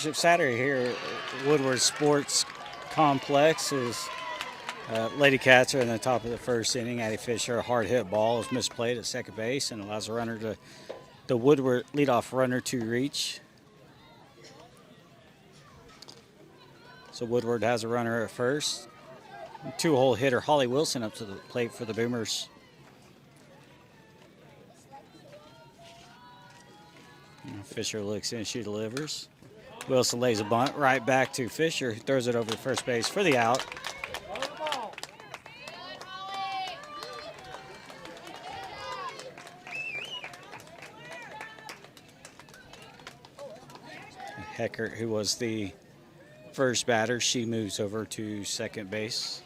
Championship Saturday here at Woodward Sports Complex is Lady Cats are in the top of the first inning. Addie Fisher, a hard hit ball, is misplayed at second base and allows the Woodward leadoff runner to reach. So Woodward has a runner at first. Two-hole hitter Holly Wilson up to the plate for the Boomers. Fisher looks in, she delivers. Wilson lays a bunt right back to Fisher, who throws it over to first base for the out. Heckert, who was the first batter, she moves over to second base.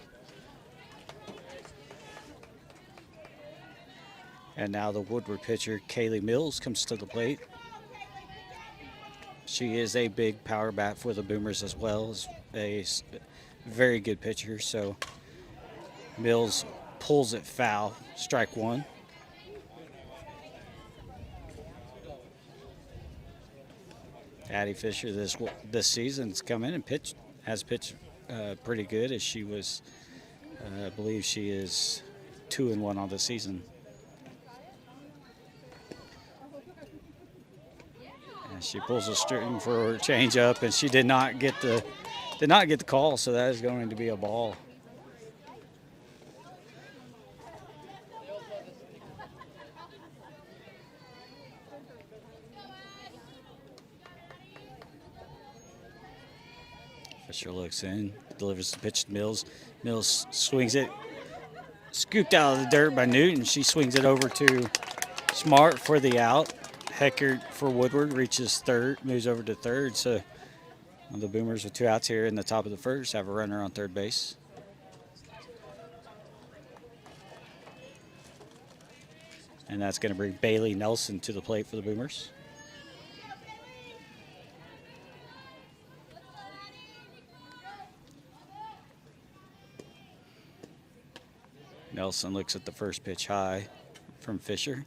And now the Woodward pitcher, Kaylee Mills, comes to the plate. She is a big power bat for the Boomers as well as a very good pitcher. So Mills pulls it foul, strike one. Addie Fisher this season's come in and has pitched pretty good, as she was, I believe she is 2-1 on the season. And she pulls a string for her changeup, and she did not get the call, so that is going to be a ball. Fisher looks in, delivers the pitch to Mills. Mills swings it, scooped out of the dirt by Newton. She swings it over to Smart for the out. Heckert for Woodward reaches third, moves over to third. So the Boomers with two outs here in the top of the first have a runner on third base. And that's going to bring Bailey Nelson to the plate for the Boomers. Nelson looks at the first pitch high from Fisher.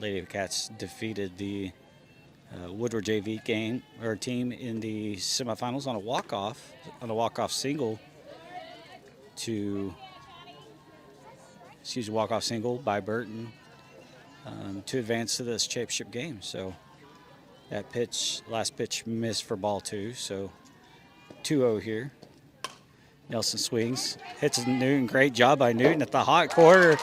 Lady Cats defeated the Woodward JV team in the semifinals on a walk-off single by Burton to advance to this championship game. So that last pitch missed for ball two. So 2-0 here. Nelson swings, hits Newton. Great job by Newton at the hot corner.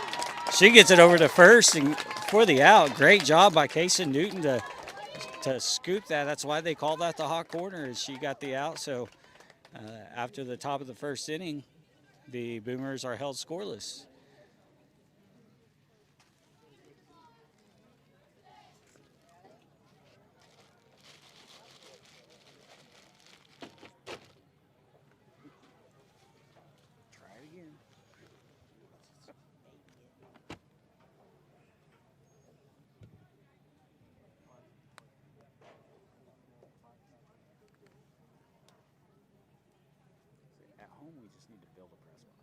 She gets it over to first and for the out. Great job by Casey Newton to scoop that. That's why they call that the hot corner, is she got the out. So after the top of the first inning, the Boomers are held scoreless. At home, we just need to build a press box.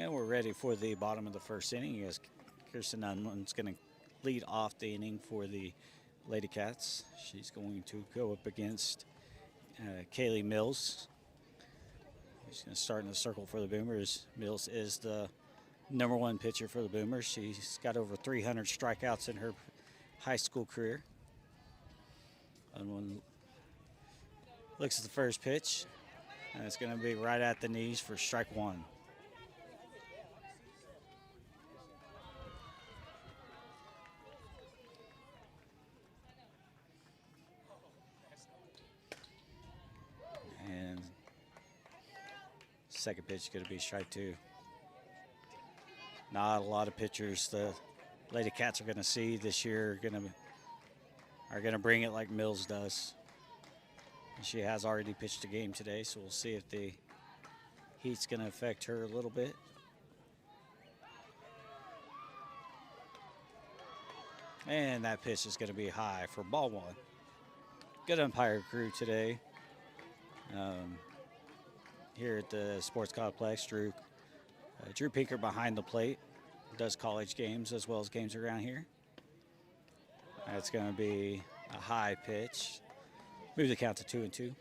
And we're ready for the bottom of the first inning as Kirsten Unwin's going to lead off the inning for the Lady Cats. She's going to go up against Kaylee Mills. She's going to start in the circle for the Boomers. Mills is the #1 pitcher for the Boomers. She's got over 300 strikeouts in her high school career. Unwin looks at the first pitch, and it's going to be right at the knees for strike one. And second pitch is going to be strike two. Not a lot of pitchers the Lady Cats are going to see this year are going to bring it like Mills does. She has already pitched a game today, so we'll see if the heat's going to affect her a little bit. And that pitch is going to be high for ball one. Good umpire crew today here at the Sports Complex. Drew Pinker behind the plate, does college games as well as games around here. That's going to be a high pitch. Move the count to 2-2.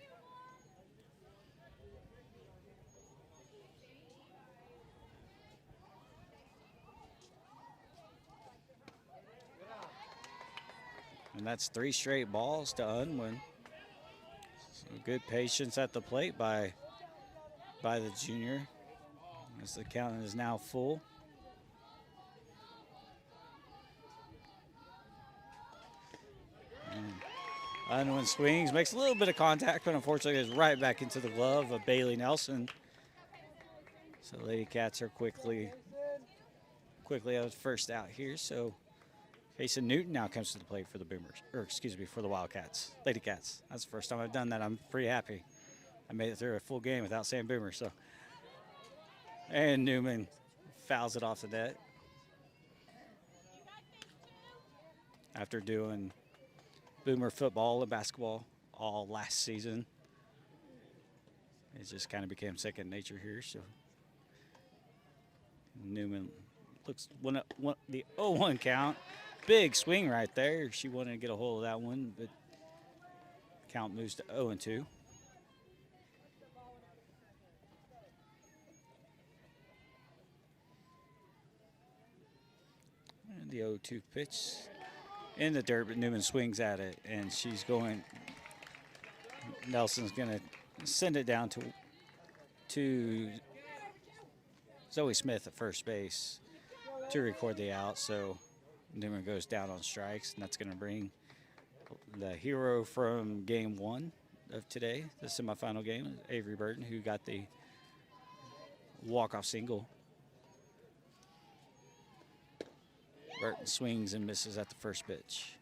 And that's 3 straight balls to Unwin. So good patience at the plate by the junior as the count is now full. And Unwin swings, makes a little bit of contact, but unfortunately is right back into the glove of Bailey Nelson. So Lady Cats are quickly out first out here. So Jason Newton now comes to the plate for the Boomers, for the Wildcats, Lady Cats. That's the first time I've done that. I'm pretty happy. I made it through a full game without saying Boomer. So, and Newman fouls it off the net after doing Boomer football and basketball all last season. It just kind of became second nature here. So Newman looks the 0-1 count. Big swing right there. She wanted to get a hold of that one, but count moves to 0-2. And the 0-2 pitch in the dirt, but Newman swings at it, and she's going. Nelson's going to send it down to Zoe Smith at first base to record the out. So Newman goes down on strikes, and that's going to bring the hero from game 1 of today, the semifinal game, Avery Burton, who got the walk-off single. Burton swings and misses at the first pitch.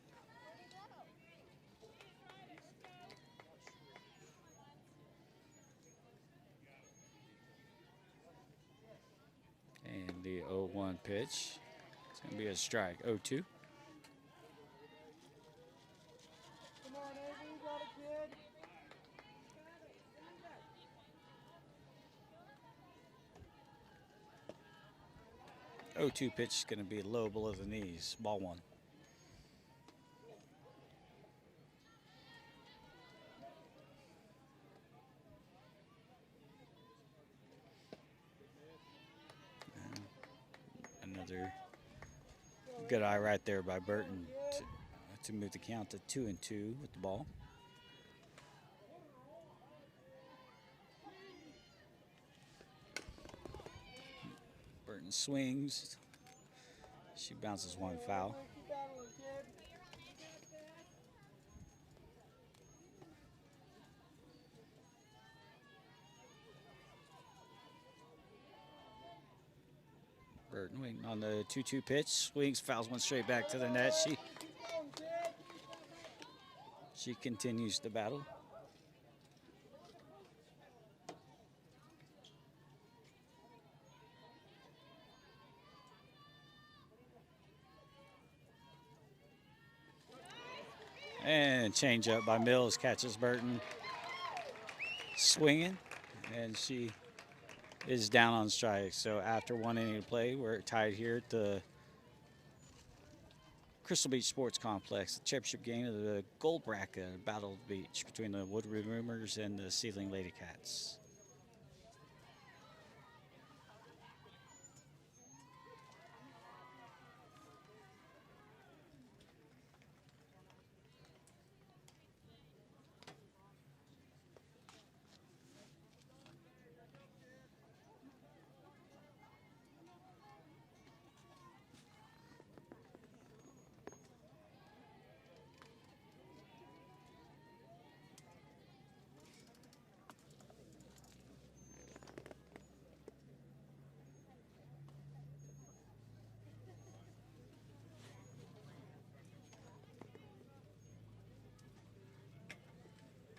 And the 0-1 pitch. It's going to be a strike. 0-2. Come on, Avery, you got it, kid. 0-2 pitch is going to be low below the knees. Ball one. And another good eye right there by Burton to move the count to 2-2 with the ball. Burton swings. She bounces one foul. Burton waiting on the 2-2 pitch. Swings, fouls one straight back to the net. She continues the battle. And change up by Mills catches Burton swinging, and she is down on strike. So after 1 inning of play, we're tied here at the Crystal Beach Sports Complex, the championship game of the Gold Bracket Battle of the Beach between the Woodward Boomers and the Seiling Lady Cats.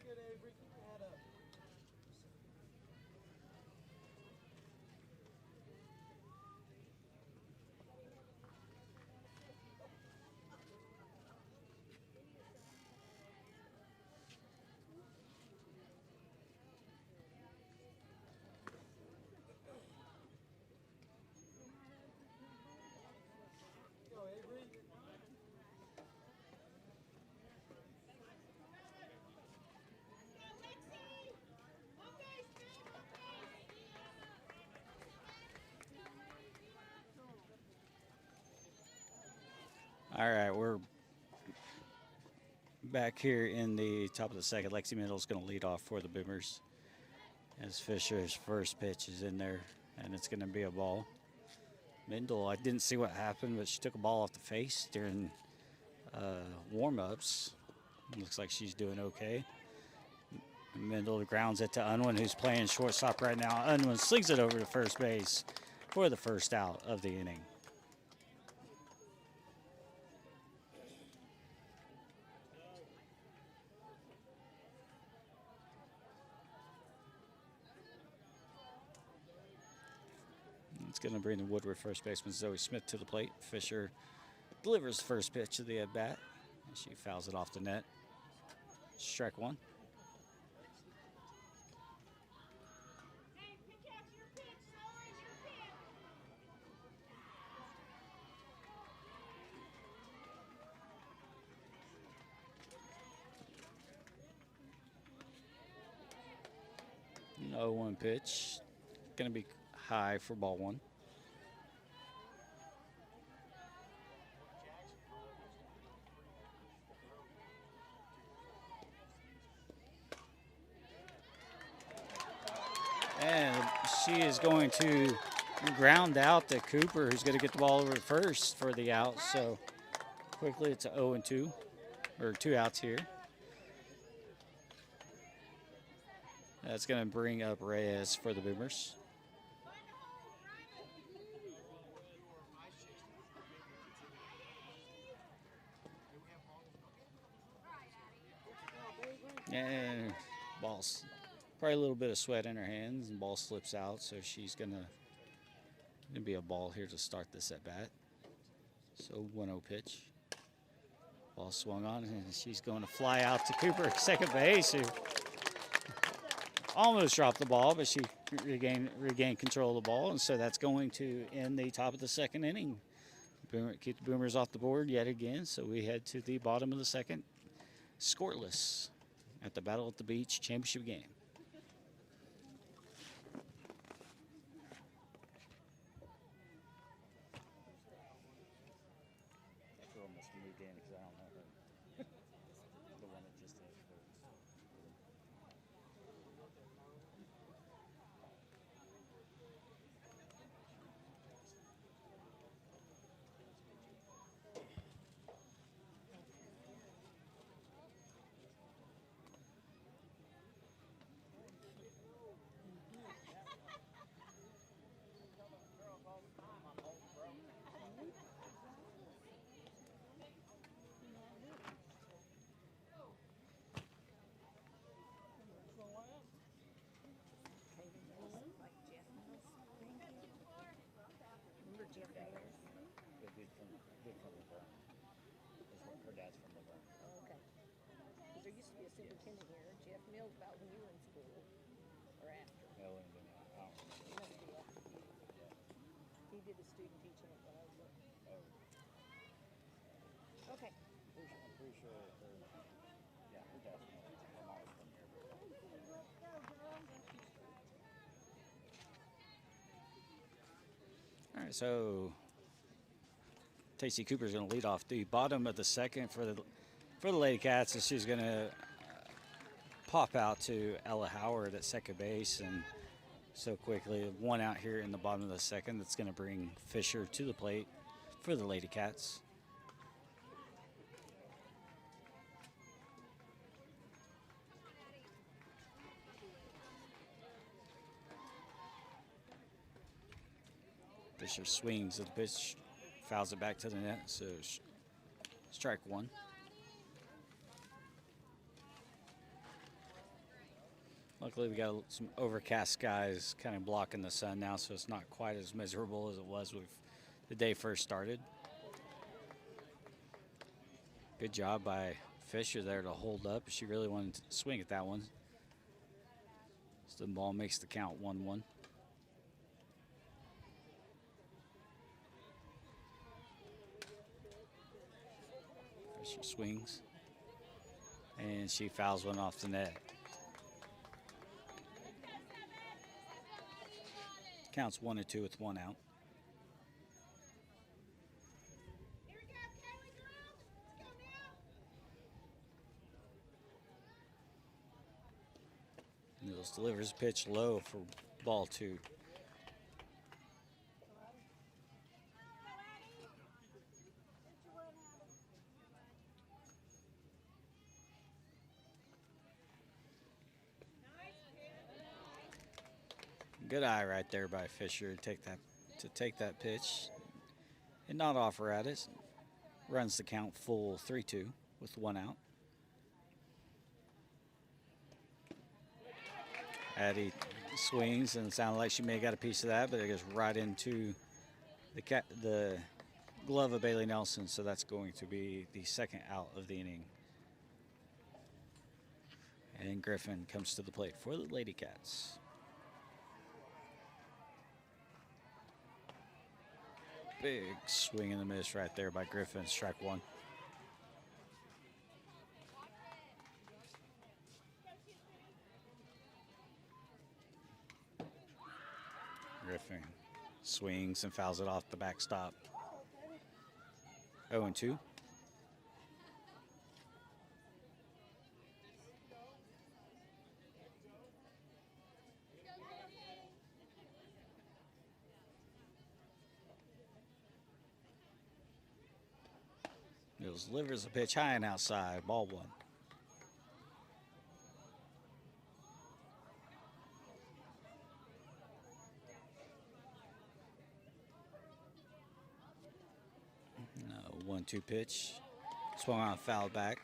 Good, Avery. Keep your head up. Go, Avery. All right, we're back here in the top of the second. Lexi Middle is going to lead off for the Boomers as Fisher's first pitch is in there, and it's going to be a ball. Mendel, I didn't see what happened, but she took a ball off the face during warm-ups. Looks like she's doing okay. Mendel grounds it to Unwin, who's playing shortstop right now. Unwin slings it over to first base for the first out of the inning. It's going to bring the Woodward first baseman Zoe Smith to the plate. Fisher delivers the first pitch of the at-bat. She fouls it off the net. Strike one. An 0-1 pitch. Going to be high for ball one. And she is going to ground out to Cooper, who's going to get the ball over first for the out. So quickly, it's a 0-2, or 2 outs here. That's going to bring up Reyes for the Boomers. And balls. Probably a little bit of sweat in her hands, and ball slips out, so she's gonna be a ball here to start this at bat. So 1-0 pitch. Ball swung on, and she's going to fly out to Cooper at second base, who almost dropped the ball, but she regained control of the ball, and so that's going to end the top of the second inning. Keep the Boomers off the board yet again, so we head to the bottom of the second, scoreless at the Battle at the Beach championship game. did the student teaching it when I was little. Okay. I'm pretty sure yeah, her dad's from here. Her mom's from here. All right, so Tacey Cooper's going to lead off the bottom of the second for the Lady Cats, and she's going to pop out to Ella Howard at second base, and so quickly one out here in the bottom of the second. That's going to bring Fisher to the plate for the Lady Cats. Fisher swings at the pitch, fouls it back to the net, so strike one. Luckily, we got some overcast skies kind of blocking the sun now, so it's not quite as miserable as it was when the day first started. Good job by Fisher there to hold up. She really wanted to swing at that one. So the ball makes the count 1-1. Fisher swings, and she fouls one off the net. Counts 1-2 with one out. Mills delivers a pitch low for ball two. Good eye right there by Fisher to take that pitch and not offer at it. Runs the count full 3-2 with one out. Addie swings, and it sounded like she may have got a piece of that, but it goes right into the glove of Bailey Nelson, so that's going to be the second out of the inning. And Griffin comes to the plate for the Lady Cats. Big swing and a miss right there by Griffin, strike one. Griffin swings and fouls it off the backstop. 0-2. Mills delivers a pitch high and outside, ball one. No, 1-2 pitch. Swung on, foul back.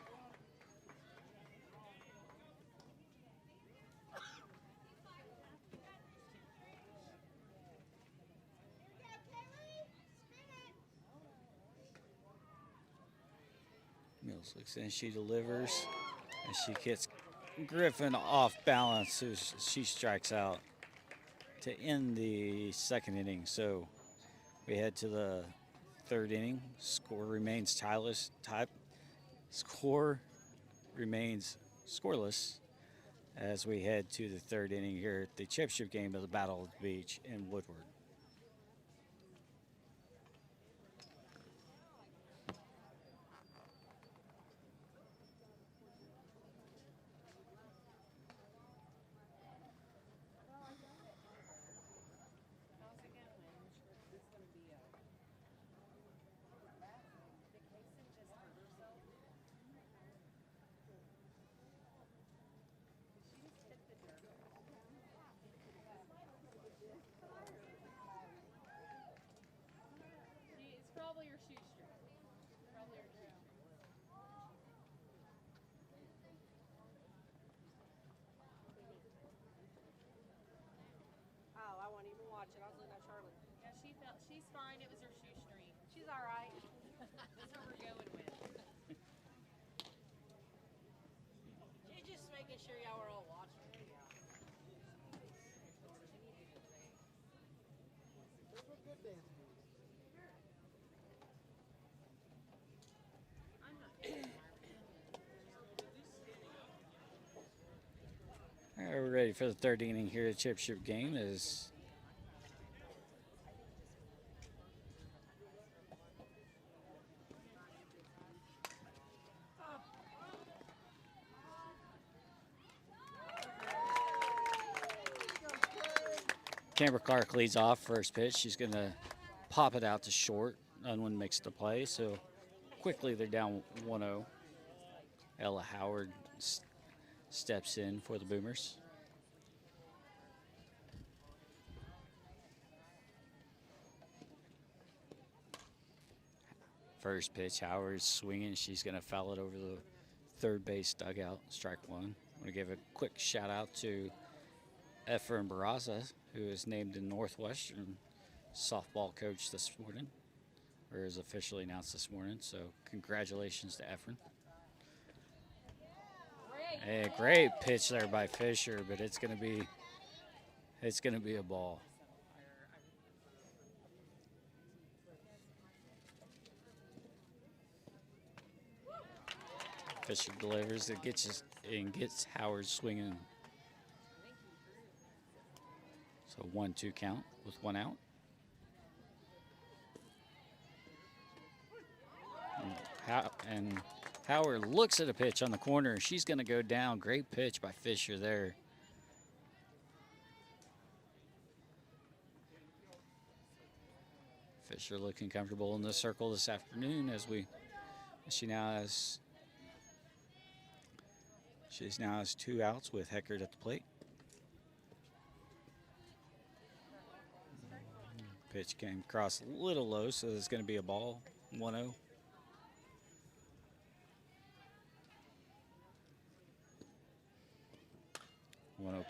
Mills looks in, she delivers, and she gets Griffin off balance, so she strikes out to end the second inning. So we head to the third inning. Score remains tireless. Score remains scoreless as we head to the third inning here at the championship game of the Battle of the Beach in Woodward. Probably your shoestring. Probably your shoestring. Oh, I won't even watch it. I was looking at Charlotte. Yeah, she's fine. It was her shoestring. She's all right. That's what we're going with. She's just making sure y'all were all watching. That's what good dancing is. ready for the third inning here at Championship game as Camber Clark leads off first pitch. She's going to pop it out to short. Unwin makes the play, so quickly they're down 1-0. Ella Howard steps in for the Boomers. First pitch, Howard's swinging. She's going to foul it over the third base dugout, strike one. I'm going to give a quick shout out to Efren Barraza, who is named the Northwestern softball coach this morning, or is officially announced this morning. So congratulations to Efren. A great pitch there by Fisher, but it's going to be a ball. Fisher delivers it, gets Howard swinging. So 1-2 count with one out. And Howard looks at a pitch on the corner. She's going to go down. Great pitch by Fisher there. Fisher looking comfortable in the circle this afternoon as she now has 2 outs with Heckert at the plate. Pitch came across a little low, so it's going to be a ball, 1-0.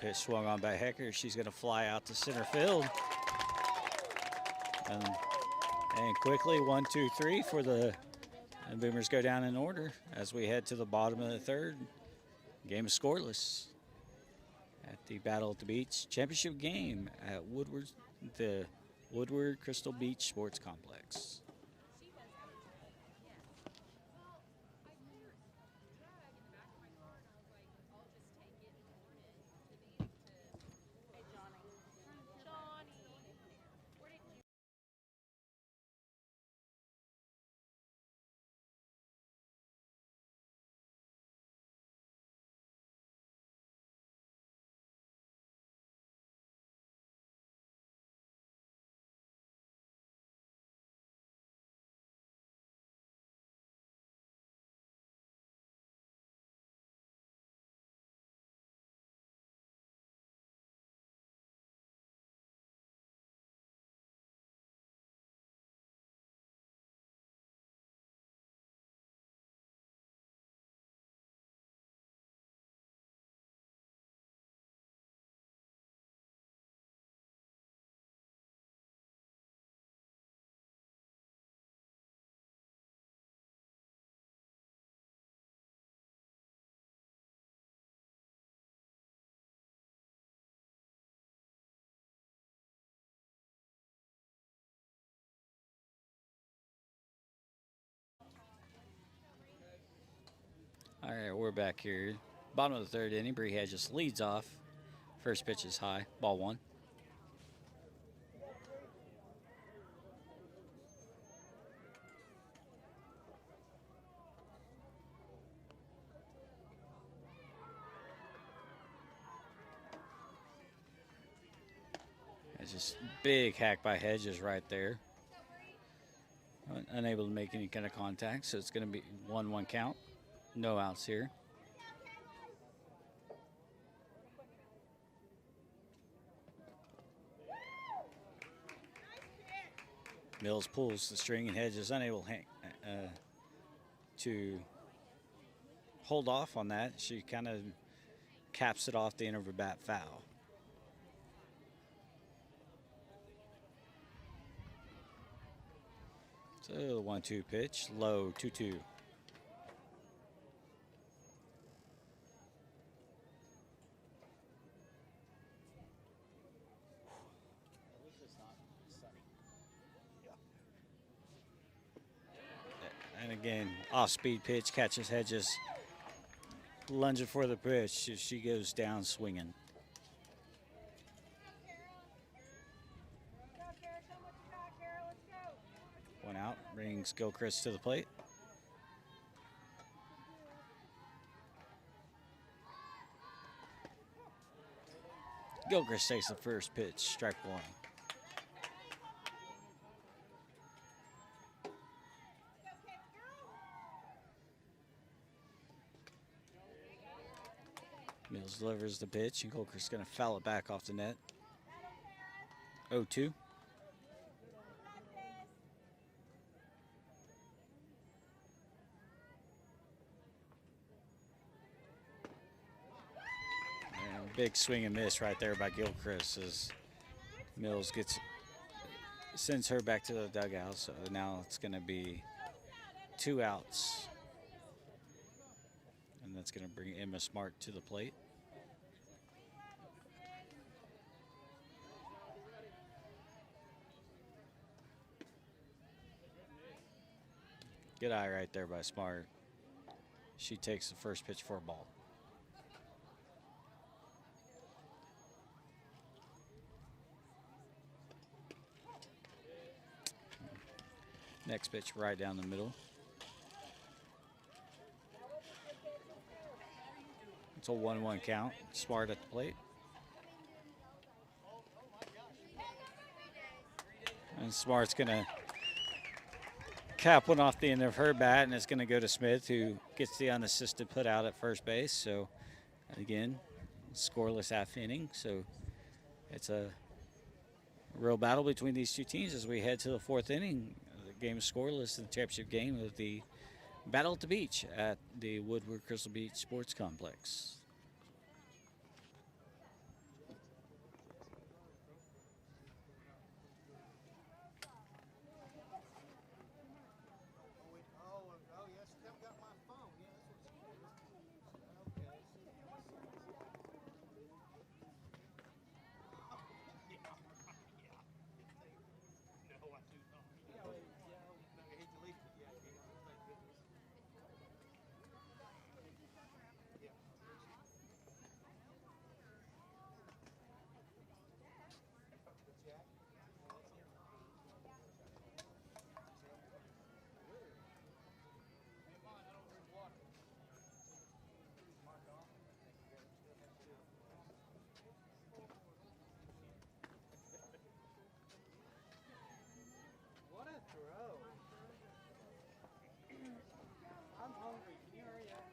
Pitch swung on by Hecker. She's going to fly out to center field. And quickly, 1, 2, 3 for the Boomers go down in order as we head to the bottom of the third. Game is scoreless at the Battle at the Beach championship game at Woodward, the Woodward Crystal Beach Sports Complex. All right, we're back here. Bottom of the third inning, Bree Hedges leads off. First pitch is high, ball one. It's just big hack by Hedges right there. Unable to make any kind of contact, so it's going to be 1-1 count. No outs here. Mills pulls the string and Hedges unable to hold off on that. She kind of caps it off the end of her bat foul. So the 1-2 pitch, low, 2-2. And again, off-speed pitch, catches Hedges, lunging for the pitch. She goes down swinging. Brings Gilchrist to the plate. Gilchrist takes the first pitch, strike one. Mills delivers the pitch, and Gilchrist going to foul it back off the net. 0-2. And big swing and miss right there by Gilchrist as Mills sends her back to the dugout. So now it's going to be 2 outs. And that's going to bring Emma Smart to the plate. Good eye right there by Smart. She takes the first pitch for a ball. Next pitch right down the middle. It's a 1-1 count. Smart at the plate. And Smart's going to cap one off the end of her bat, and it's going to go to Smith, who gets the unassisted put out at first base. So, again, scoreless half inning. So, it's a real battle between these two teams as we head to the 4th inning. The game is scoreless in the championship game of the Battle at the Beach at the Woodward Crystal Beach Sports Complex. What a throw. I'm hungry. Can you hurry up?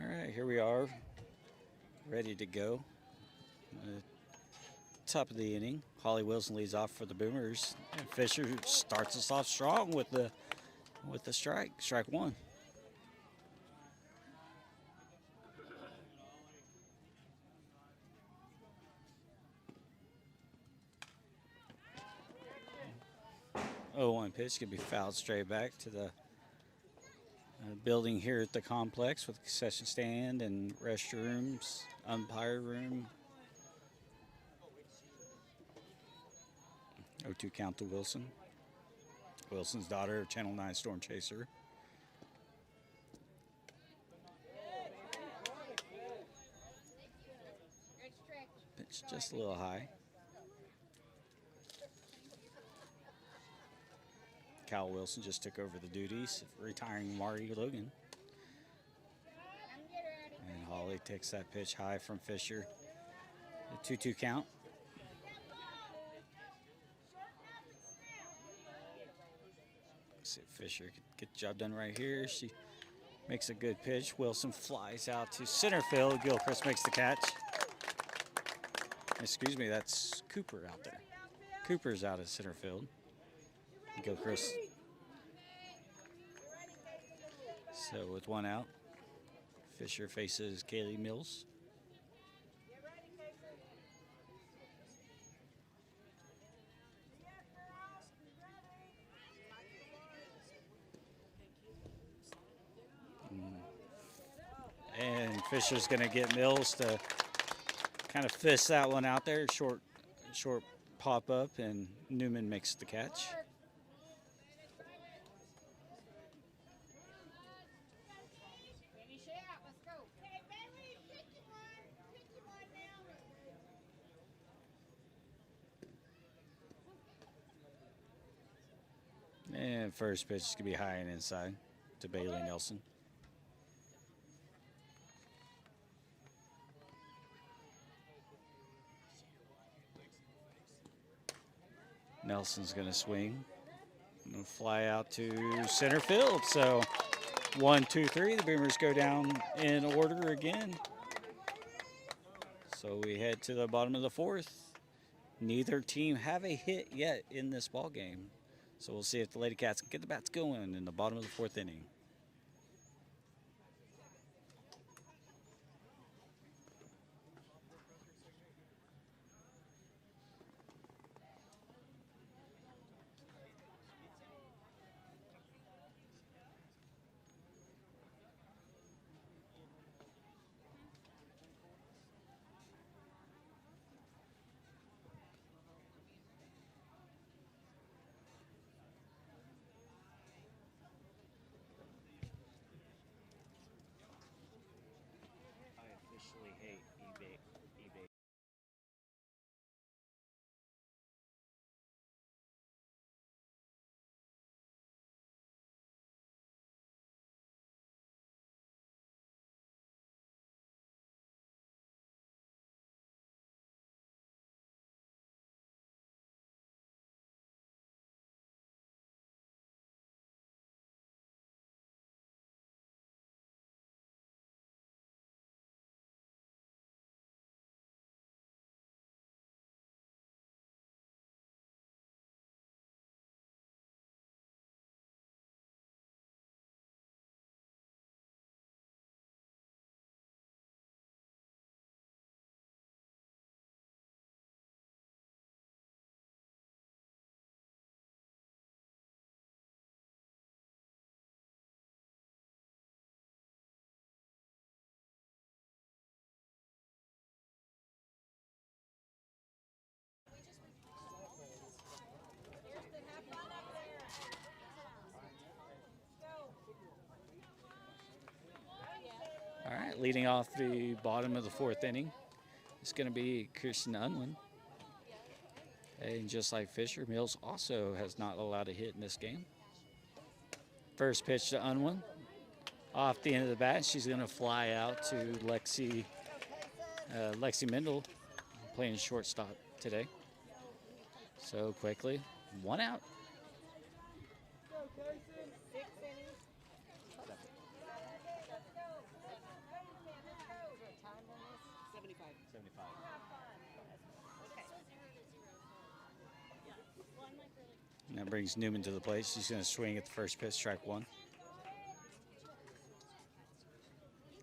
All right, here we are, ready to go. Top of the inning, Holly Wilson leads off for the Boomers, and Fisher starts us off strong with the strike one. Oh, 1 pitch can be fouled straight back to the building here at the complex with concession stand and restrooms, umpire room. 0-2 count to Wilson. Wilson's daughter, Channel 9 Storm Chaser. Pitch just a little high. Cal Wilson just took over the duties, retiring Marty Logan. And Holly takes that pitch high from Fisher. A 2-2 count. See if Fisher could get the job done right here. She makes a good pitch. Wilson flies out to center field. Gilchrist makes the catch. Excuse me, that's Cooper out there. Cooper's out at center field. Gilchrist. So with 1 out, Fisher faces Kaylee Mills. And Fisher's going to get Mills to kind of fist that one out there. Short pop up, and Newman makes the catch. And first pitch is going to be high and inside to Bailey Nelson. Nelson's going to swing and fly out to center field. So 1, 2, 3. The Boomers go down in order again. So we head to the bottom of the fourth. Neither team have a hit yet in this ball game. So we'll see if the Lady Cats can get the bats going in the bottom of the fourth inning. I officially hate eBay. All right, leading off the bottom of the fourth inning, it's going to be Kirsten Unwin. And just like Fisher, Mills also has not allowed a hit in this game. First pitch to Unwin. Off the end of the bat, she's going to fly out to Lexi Mendel, playing shortstop today. So quickly, 1 out. And that brings Newman to the plate. She's going to swing at the first pitch, strike 1.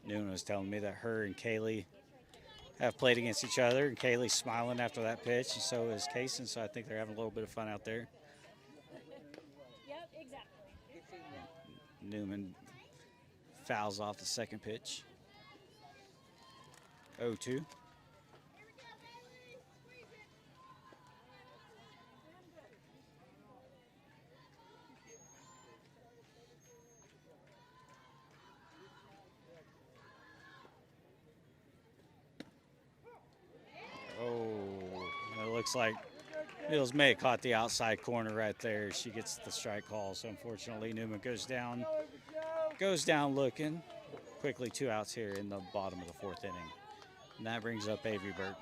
Newman was telling me that her and Kaylee have played against each other, and Kaylee's smiling after that pitch, and so is Kaysen, so I think they're having a little bit of fun out there. Yep, exactly. Newman fouls off the second pitch. 0-2. Looks like Mills may have caught the outside corner right there. She gets the strike call. So unfortunately, Newman goes down looking. Quickly 2 outs here in the bottom of the fourth inning. And that brings up Avery Burton.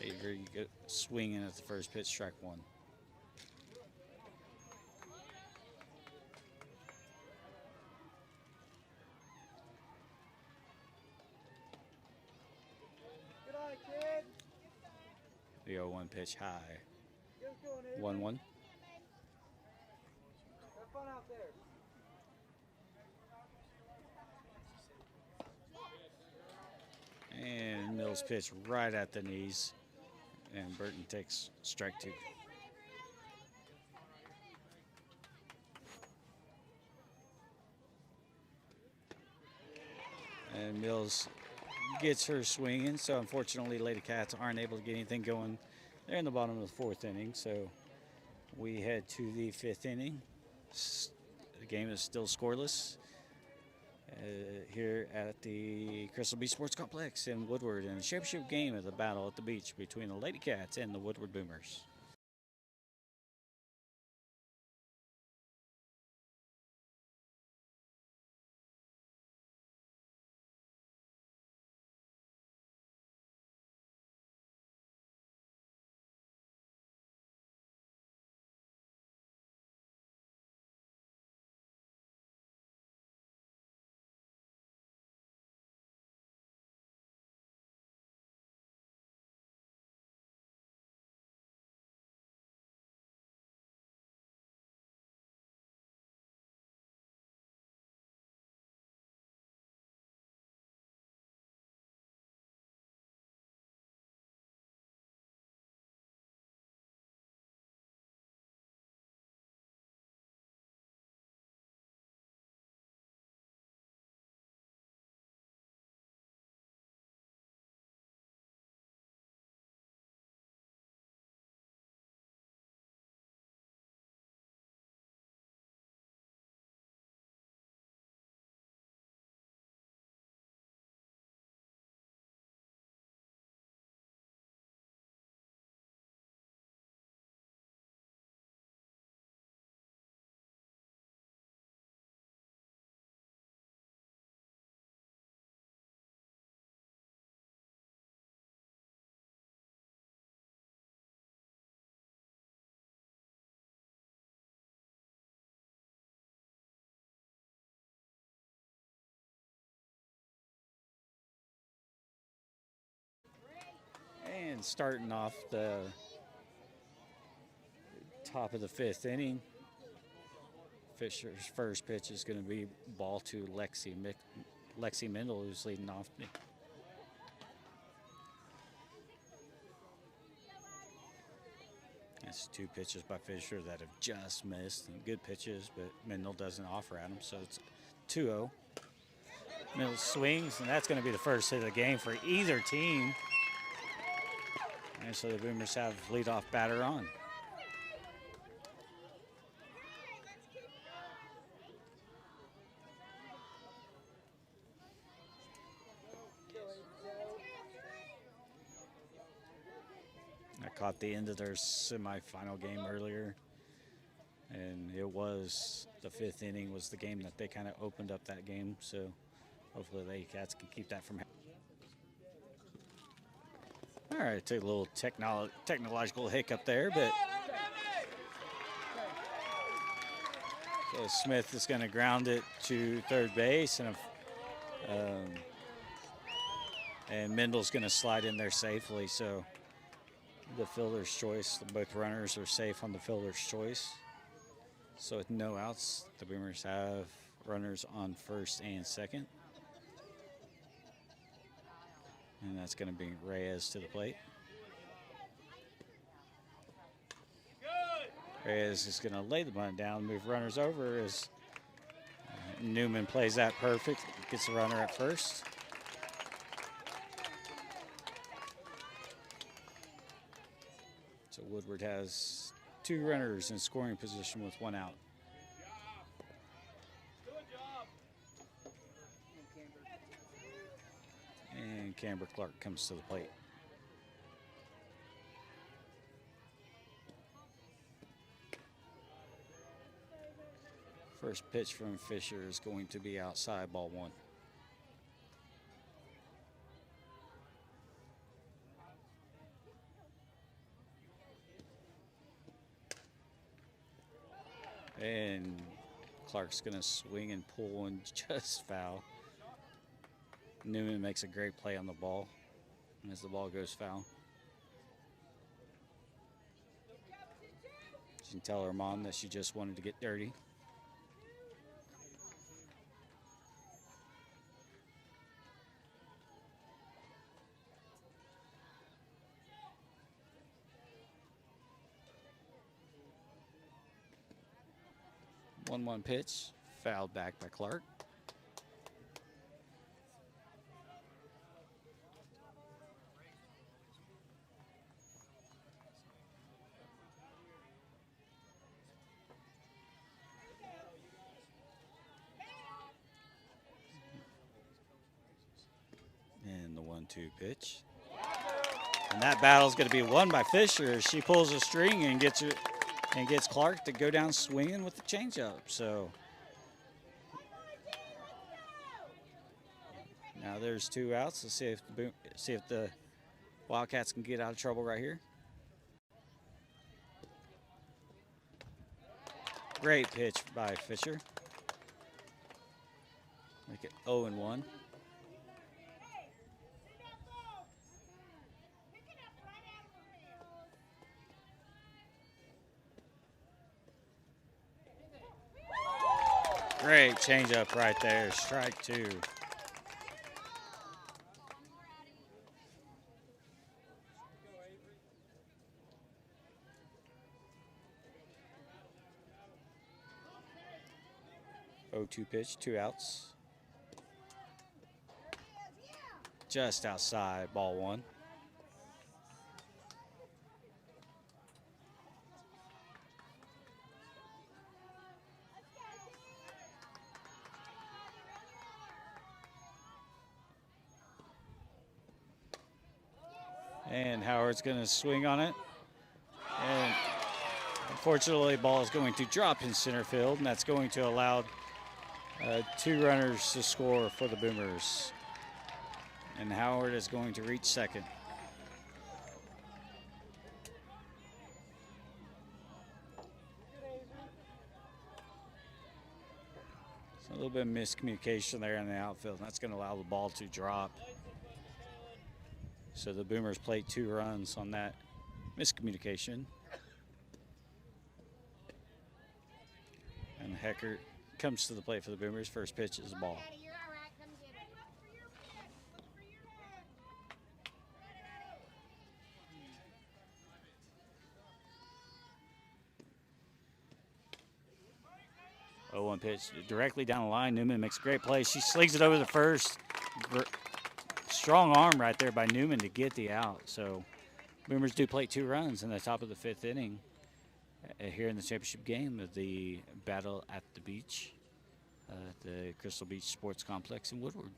Avery swinging at the first pitch, strike 1. The 0-1 pitch high. 1-1. Have fun out there. And Mills pitch right at the knees. And Burton takes strike 2. And Mills gets her swinging, so unfortunately Lady Cats aren't able to get anything going there in the bottom of the fourth inning. So we head to the fifth inning. The game is still scoreless. here at the Crystal Beach Sports Complex in Woodward in a championship game of the Battle at the Beach between the Lady Cats and the Woodward Boomers. And starting off the top of the 5th inning, Fisher's first pitch is going to be ball to Lexi Mendel, who's leading off. That's 2 pitches by Fisher that have just missed. And good pitches, but Mendel doesn't offer at them, so it's 2-0. Mendel swings, and that's going to be the first hit of the game for either team. And so the Boomers have leadoff batter on. I caught the end of their semifinal game earlier, and it was the 5th inning was the game that they kind of opened up that game. So hopefully the Cats can keep that from happening. All right, take a little technological hiccup there, but so Smith is going to ground it to third base, and Mendel's going to slide in there safely. So the fielder's choice, both runners are safe on the fielder's choice. So with no outs, the Boomers have runners on first and second. And that's going to bring Reyes to the plate. Reyes is going to lay the bunt down, move runners over as Newman plays that perfect, gets the runner at first. So Woodward has 2 runners in scoring position with 1 out. And Camber Clark comes to the plate. First pitch from Fisher is going to be outside, ball 1. And Clark's going to swing and pull and just foul. Newman makes a great play on the ball as the ball goes foul. She can tell her mom that she just wanted to get dirty. One pitch, fouled back by Clark. 0-2 pitch. And that battle's going to be won by Fisher as she pulls a string and gets Clark to go down swinging with the changeup. So now there's 2 outs. Let's see if the Wildcats can get out of trouble right here. Great pitch by Fisher. Make it 0-1. Great changeup right there. Strike 2. Oh, 2 pitch, 2 outs. Just outside, ball 1. And Howard's going to swing on it. And unfortunately, the ball is going to drop in center field, and that's going to allow 2 runners to score for the Boomers. And Howard is going to reach second. So a little bit of miscommunication there in the outfield. That's going to allow the ball to drop. So the Boomers played 2 runs on that miscommunication. And Heckert comes to the plate for the Boomers. First pitch is the ball. 0-1 pitch directly down the line. Newman makes a great play. She slings it over the first. Strong arm right there by Newman to get the out. So Boomers do play 2 runs in the top of the 5th inning here in the championship game of the Battle at the Beach at the Crystal Beach Sports Complex in Woodward.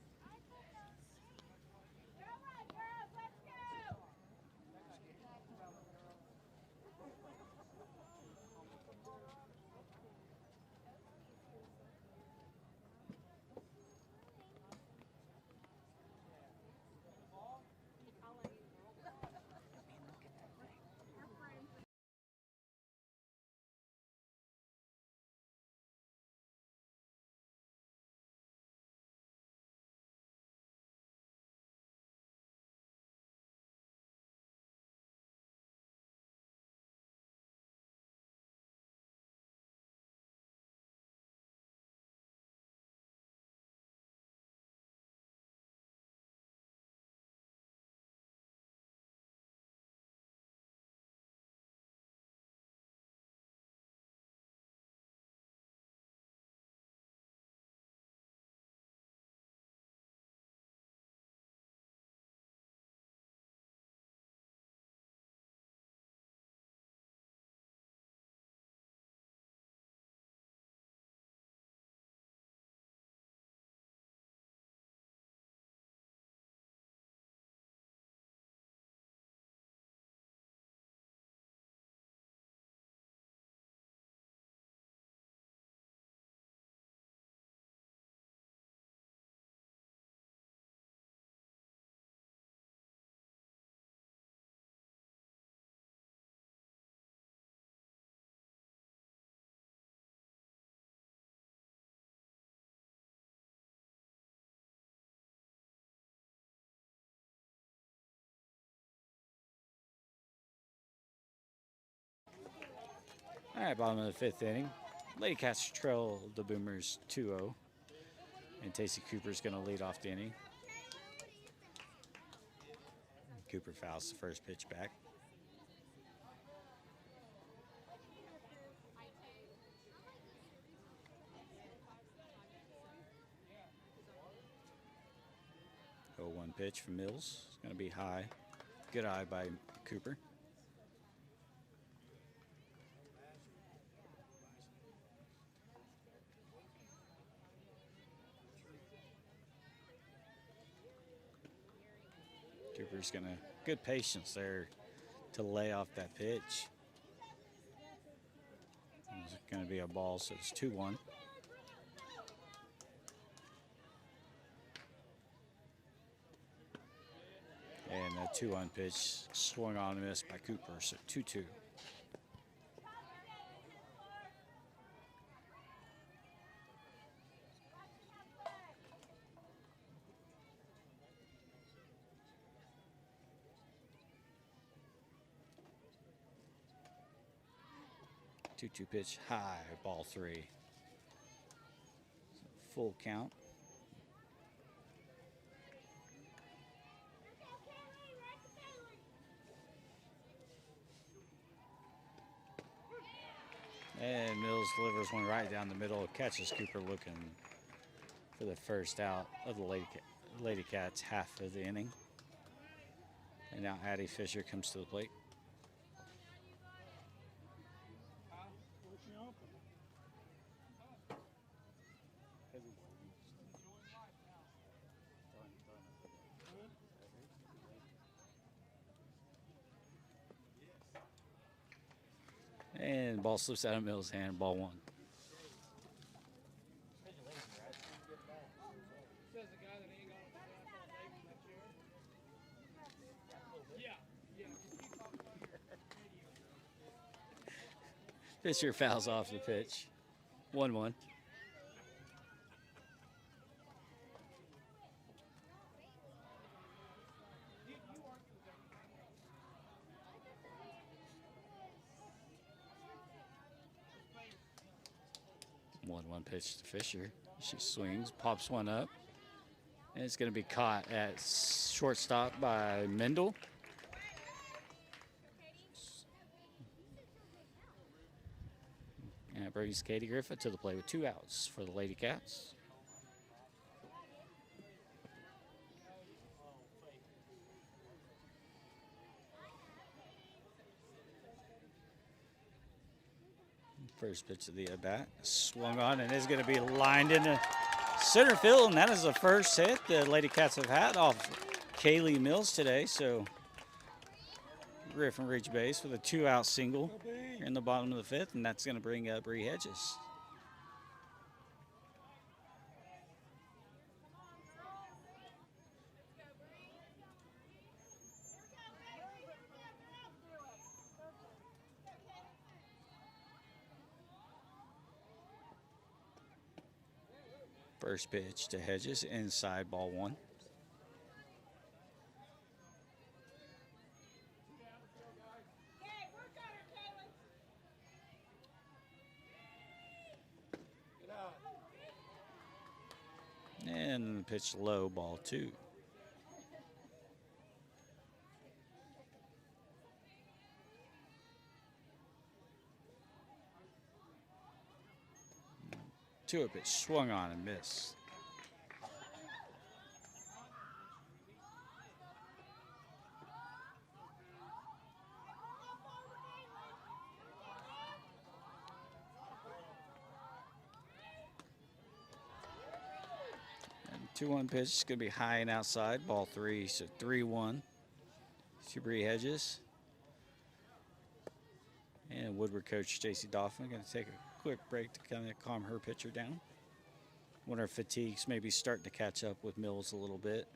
All right, bottom of the 5th inning. Lady Cats trail the Boomers 2-0. And Tacey Cooper's going to lead off the inning. Cooper fouls the first pitch back. Oh, 1 pitch from Mills. It's going to be high. Good eye by Cooper. He's gonna good patience there to lay off that pitch. It's gonna be a ball, so it's 2-1. And a 2-1 pitch swung on and missed by Cooper, so 2-2. Two pitch high, ball 3. So full count. And Mills delivers one right down the middle, catches Cooper looking for the first out of the Lady Cats half of the inning. And now Addie Fisher comes to the plate. And ball slips out of Mills' hand, ball 1. Says the guy that ain't gonna be back all day from that chair. Yeah. Just keep talking about your radio. Fisher fouls off the pitch. 1-1. One pitch to Fisher. She swings, pops one up, and it's going to be caught at shortstop by Mendel. And it brings Katie Griffith to the plate with 2 outs for the Lady Cats. First pitch of the at-bat, swung on and is going to be lined into center field, and that is the first hit the Lady Cats have had off Kaylee Mills today. So Griffin reached base with a 2-out single in the bottom of the 5th, and that's going to bring up Bree Hedges. First pitch to Hedges, inside, ball 1. And the pitch low, ball 2. Two-up pitch swung on and missed. And 2-1 pitch is going to be high and outside, ball 3, so 3-1 to Bree Hedges. And Woodward coach Stacy Dauphin going to take a quick break to kind of calm her pitcher down. When her fatigue's maybe starting to catch up with Mills a little bit.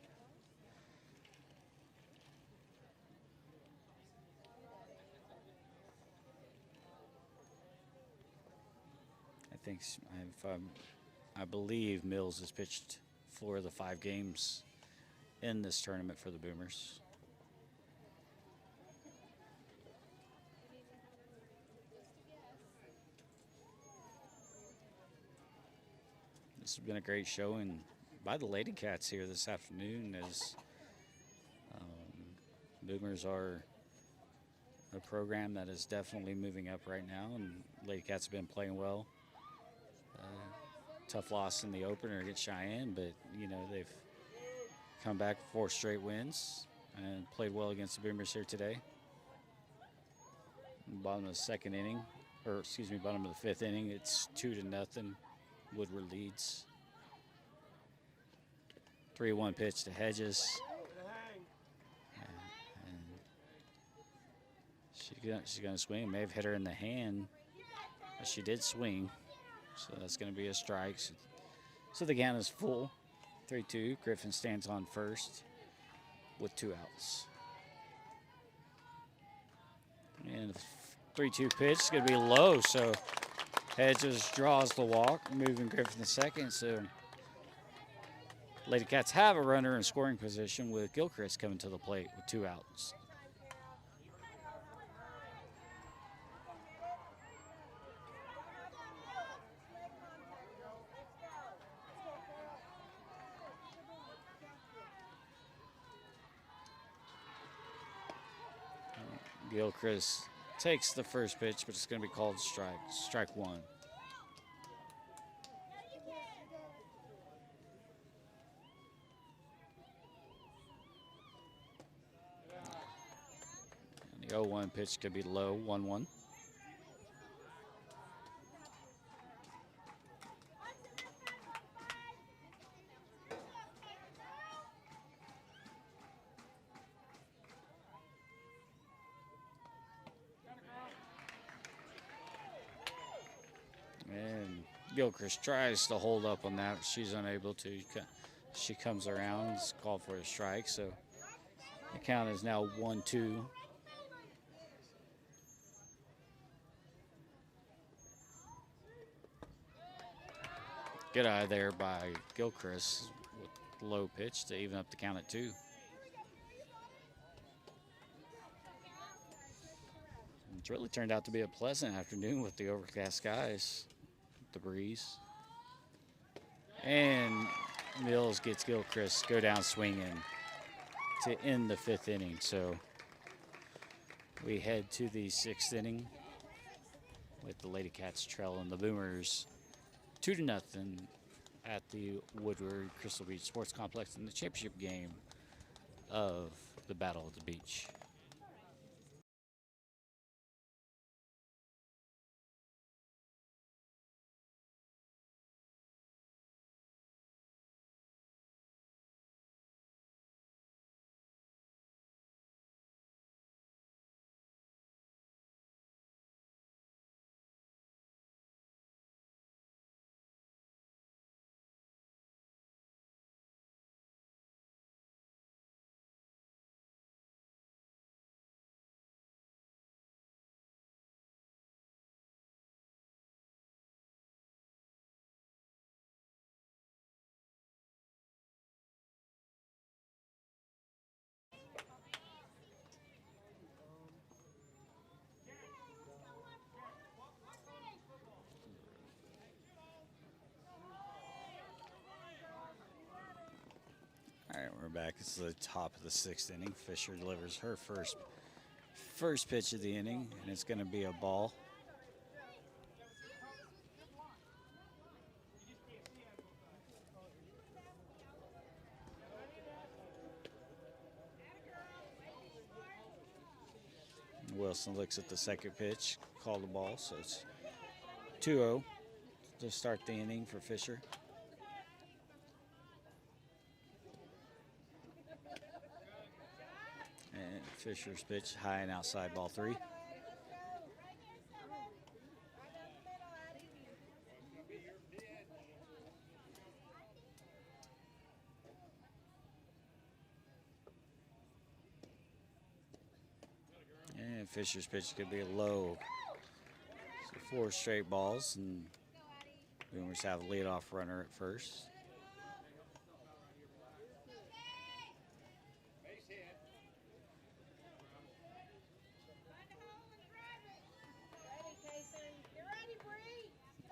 I believe Mills has pitched 4 of the 5 games in this tournament for the Boomers. This has been a great showing by the Lady Cats here this afternoon, as Boomers are a program that is definitely moving up right now, and Lady Cats have been playing well. Tough loss in the opener against Cheyenne, but you know they've come back 4 straight wins and played well against the Boomers here today. Bottom of the 2nd inning, or excuse me, bottom of the 5th inning, it's 2-0. Woodward leads. 3-1 pitch to Hedges. She's gonna swing. May have hit her in the hand, but she did swing. So that's gonna be a strike. So the count is full. 3-2. Griffin stands on first with 2 outs. And the 3-2 pitch is gonna be low. So Hedges draws the walk, moving Griffin to second. So Lady Cats have a runner in scoring position with Gilchrist coming to the plate with 2 outs. Gilchrist takes the first pitch, but it's going to be called strike 1. And the 0-1 pitch could be low, 1-1. And Gilchrist tries to hold up on that. She's unable to. She comes around. It's called for a strike. So the count is now 1-2. Good eye there by Gilchrist with low pitch to even up the count at 2. It's really turned out to be a pleasant afternoon with the overcast skies, the breeze. And Mills gets Gilchrist go down swinging to end the 5th inning. So we head to the 6th inning with the Lady Cats trailing the Boomers 2-0 at the Woodward Crystal Beach Sports Complex in the championship game of the Battle of the Beach. All right, we're back. It's the top of the 6th inning. Fisher delivers her first pitch of the inning, and it's going to be a ball. Wilson looks at the second pitch, called the ball, so it's 2-0 to start the inning for Fisher. And Fisher's pitch, high and outside, ball 3. And Fisher's pitch could be low. So 4 straight balls, and Boomers have a leadoff runner at first.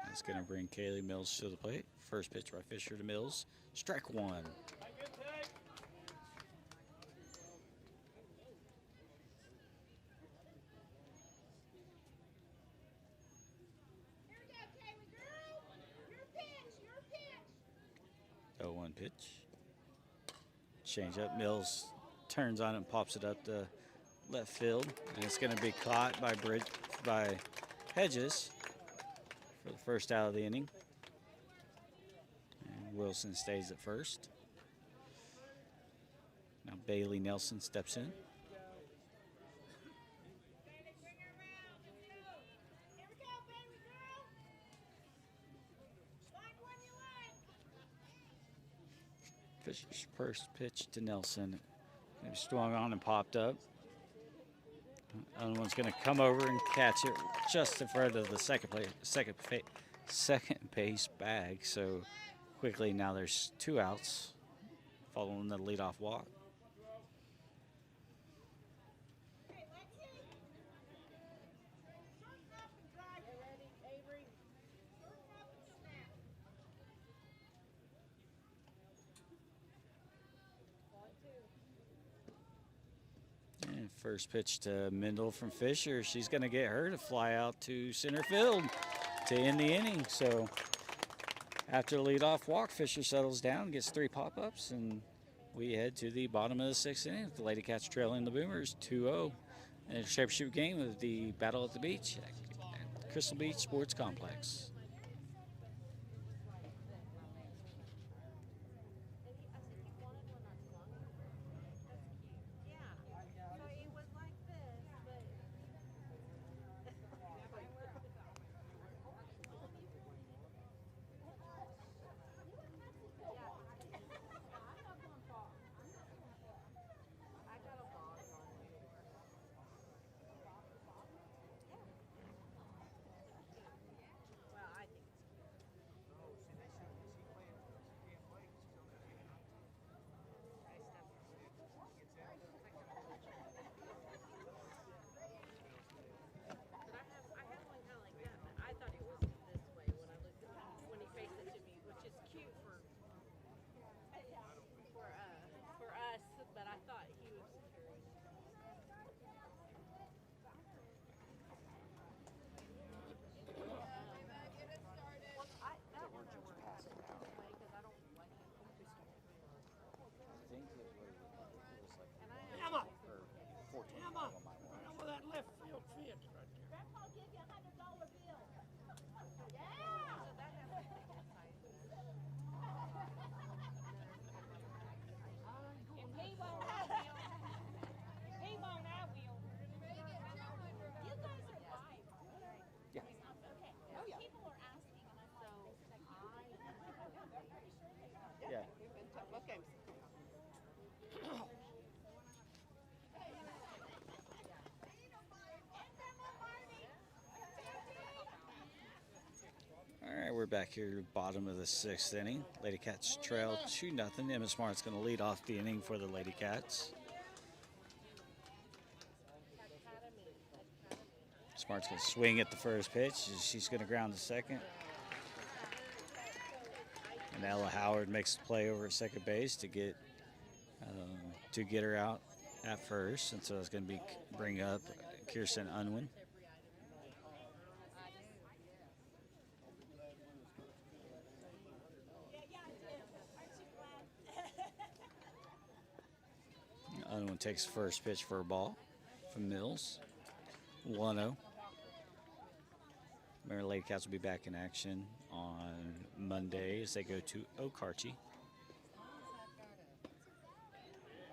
That's going to bring Kaylee Mills to the plate. First pitch by Fisher to Mills. Strike 1. Oh, 1 pitch. Change up. Mills turns on it and pops it up to left field. And it's going to be caught by Hedges for the first out of the inning. And Wilson stays at first. Now Bailey Nelson steps in. Fisher's first pitch to Nelson. It swung on and popped up. Other one's going to come over and catch it just in front of the second base bag. So quickly now there's 2 outs following the leadoff walk. And first pitch to Mendel from Fisher. She's going to get her to fly out to center field to end the inning. So after the leadoff walk, Fisher settles down, gets 3 pop-ups, and we head to the bottom of the 6th inning. The Lady Cats trailing the Boomers 2-0 in a championship game of the Battle at the Beach at Crystal Beach Sports Complex. We're back here, bottom of the 6th inning. Lady Cats trail 2-0. Emma Smart's going to lead off the inning for the Lady Cats. Smart's going to swing at the first pitch. She's going to ground to second. And Ella Howard makes the play over at second base to get her out at first. And so it's going to be bring up Kirsten Unwin. Unwin takes first pitch for a ball from Mills. 1-0. Remember, Lady Cats will be back in action on Monday as they go to Okarche.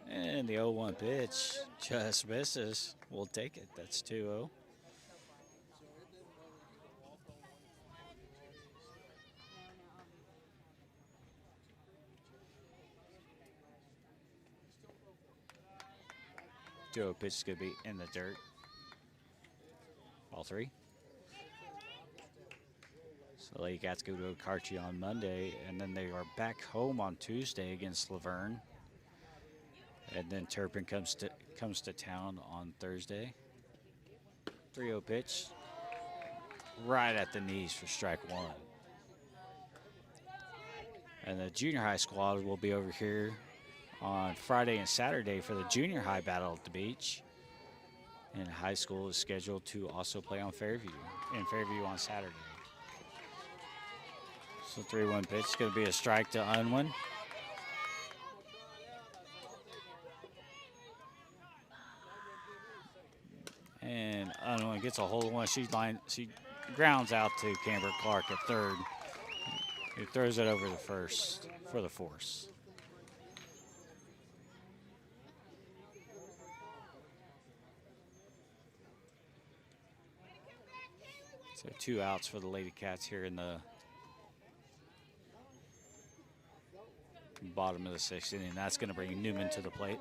And the 0-1 pitch just misses. We'll take it. That's 2-0. Joe pitch is going to be in the dirt. Ball 3. So Lady Cats go to Okarche on Monday, and then they are back home on Tuesday against Laverne. And then Turpin comes to town on Thursday. 3-0 pitch. Right at the knees for strike 1. And the junior high squad will be over here on Friday and Saturday for the junior high battle at the beach. And high school is scheduled to also play on Fairview on Saturday. So 3-1 pitch is going to be a strike to Unwin. And Unwin gets a hold of one. She grounds out to Camber Clark at third. He throws it over the first for the force. So 2 outs for the Lady Cats here in the bottom of the 6th inning. That's going to bring Newman to the plate.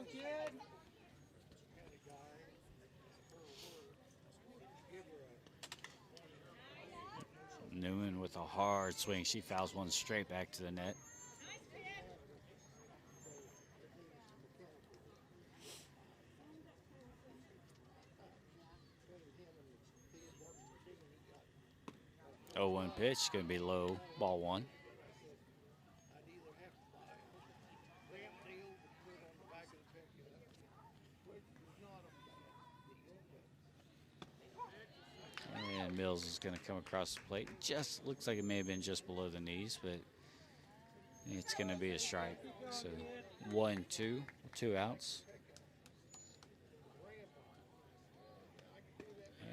Newman with a hard swing. She fouls one straight back to the net. Oh, 1 pitch, going to be low, ball 1. And Mills is going to come across the plate. Just looks like it may have been just below the knees, but it's going to be a strike. So 1-2, 2 outs.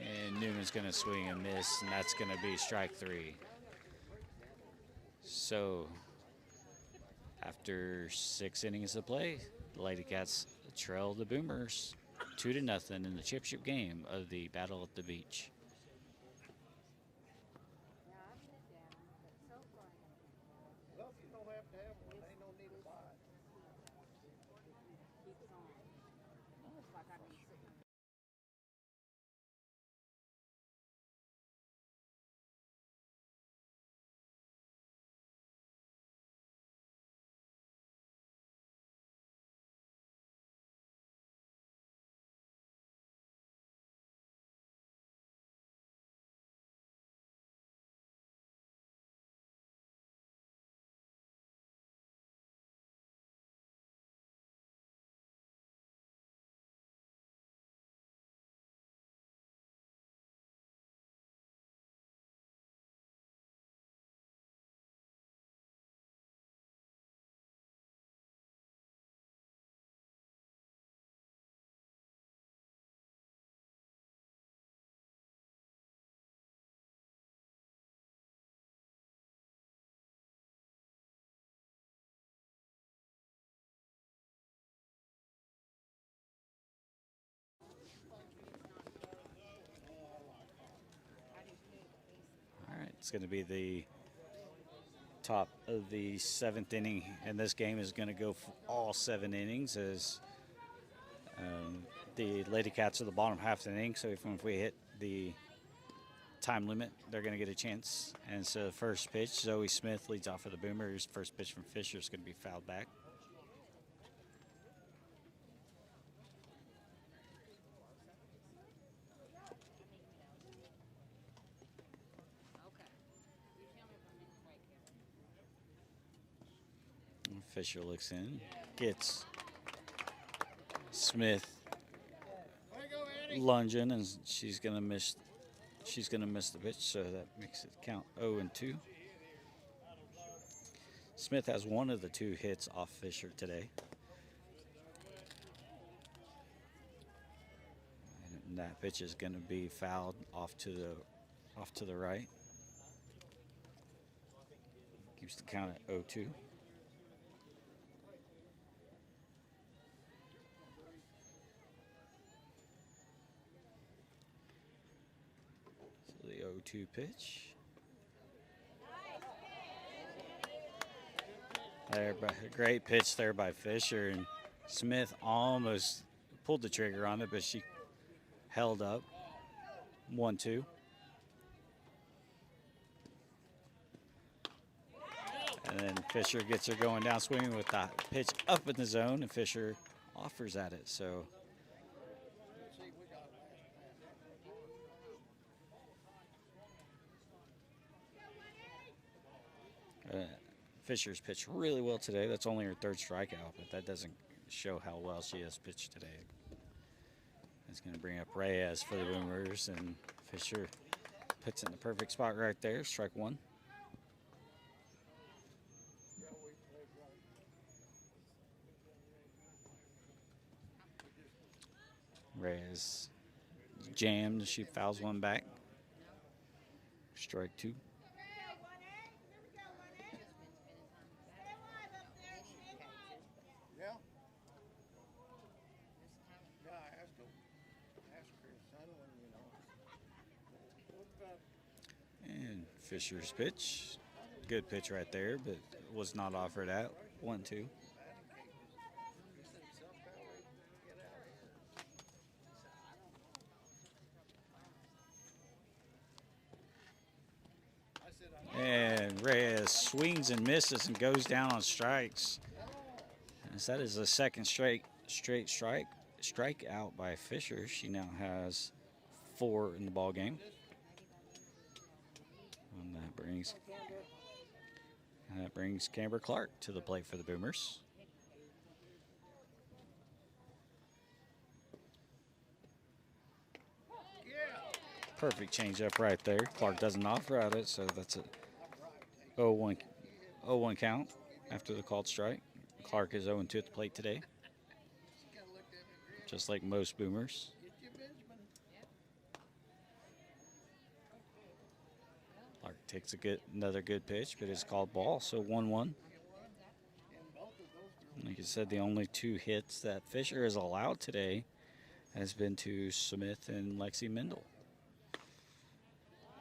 And Newman's going to swing and miss, and that's going to be strike 3. So after 6 innings of play, the Lady Cats trail the Boomers 2-0 in the championship game of the Battle at the Beach. Well, you don't have to have one. Ain't no need to buy it. All right, it's going to be the top of the 7th inning, and this game is going to go for all 7 innings as the Lady Cats are the bottom half of the inning, so if we hit the time limit, they're going to get a chance. And so the first pitch, Zoe Smith leads off for the Boomers. First pitch from Fisher is going to be fouled back. Fisher looks in, gets Smith lunging, and she's gonna miss. She's gonna miss the pitch, so that makes it count 0-2. Smith has one of the 2 hits off Fisher today, and that pitch is gonna be fouled off to the right. Keeps the count at 0-2. The 0-2 pitch. There, great pitch there by Fisher, and Smith almost pulled the trigger on it, but she held up. 1-2. And then Fisher gets her going down swinging with that pitch up in the zone, and Fisher offers at it. So Fisher's pitched really well today. That's only her 3rd strikeout, but that doesn't show how well she has pitched today. That's going to bring up Reyes for the Boomers, and Fisher puts it in the perfect spot right there. Strike 1. Reyes jammed. She fouls one back. Strike 2. Yeah. Yeah, I asked him. Ask Chris Sunland, And Fisher's pitch. Good pitch right there, but was not offered at 1-2. just swings and misses and goes down on strikes. As that is the second straight strikeout by Fisher. She now has 4 in the ball game. And that brings Camber Clark to the plate for the Boomers. Perfect changeup right there. Clark doesn't offer at it, so that's a 0-1 count after the called strike. Clark is 0-2 at the plate today, just like most Boomers. Clark takes another good pitch, but it's called ball, so 1-1. Like I said, the only 2 hits that Fisher has allowed today has been to Smith and Lexi Mendel.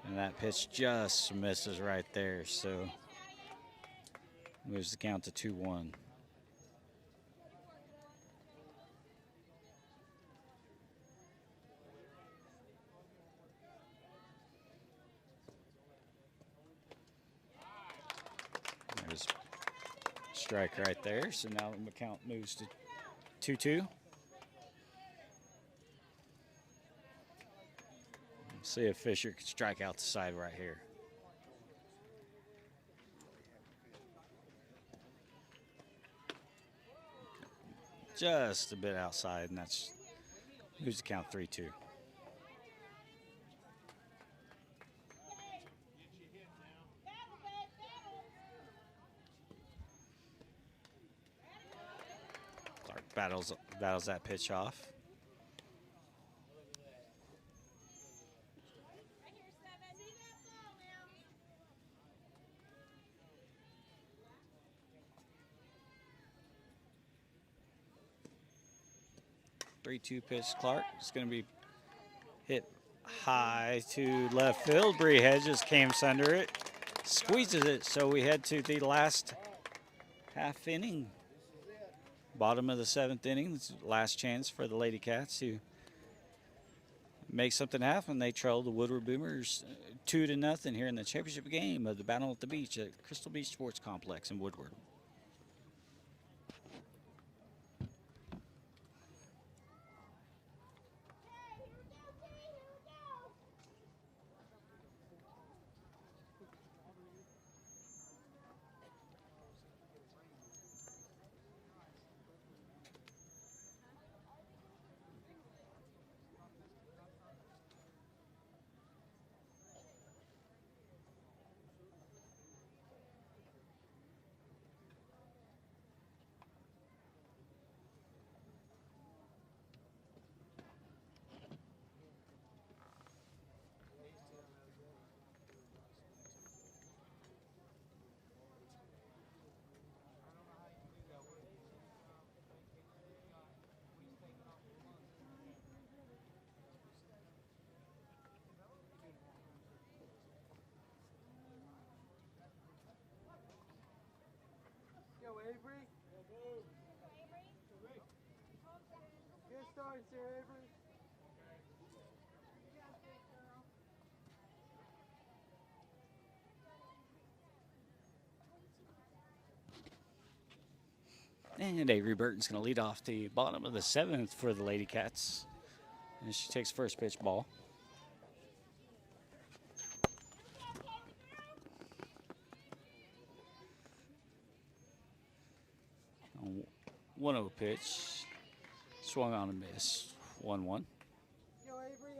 And that pitch just misses right there, so moves the count to 2-1. There's a strike right there, so now the count moves to 2-2. See if Fisher can strike out the side right here. Just a bit outside, and that's moves the count 3-2. Clark battles that pitch off. 3-2 pitch. Clark is going to be hit high to left field. Bree Hedges camps under it, squeezes it. So we head to the last half inning. Bottom of the 7th inning. This is the last chance for the Lady Cats to make something happen. They trail the Woodward Boomers 2-0 here in the championship game of the Battle at the Beach at Crystal Beach Sports Complex in Woodward. Go, Avery. Good start, sir, Avery. And Avery Burton's going to lead off the bottom of the 7th for the Lady Cats. And she takes first pitch ball. A 1-0 pitch. Swung on a miss. 1-1. Go, Avery.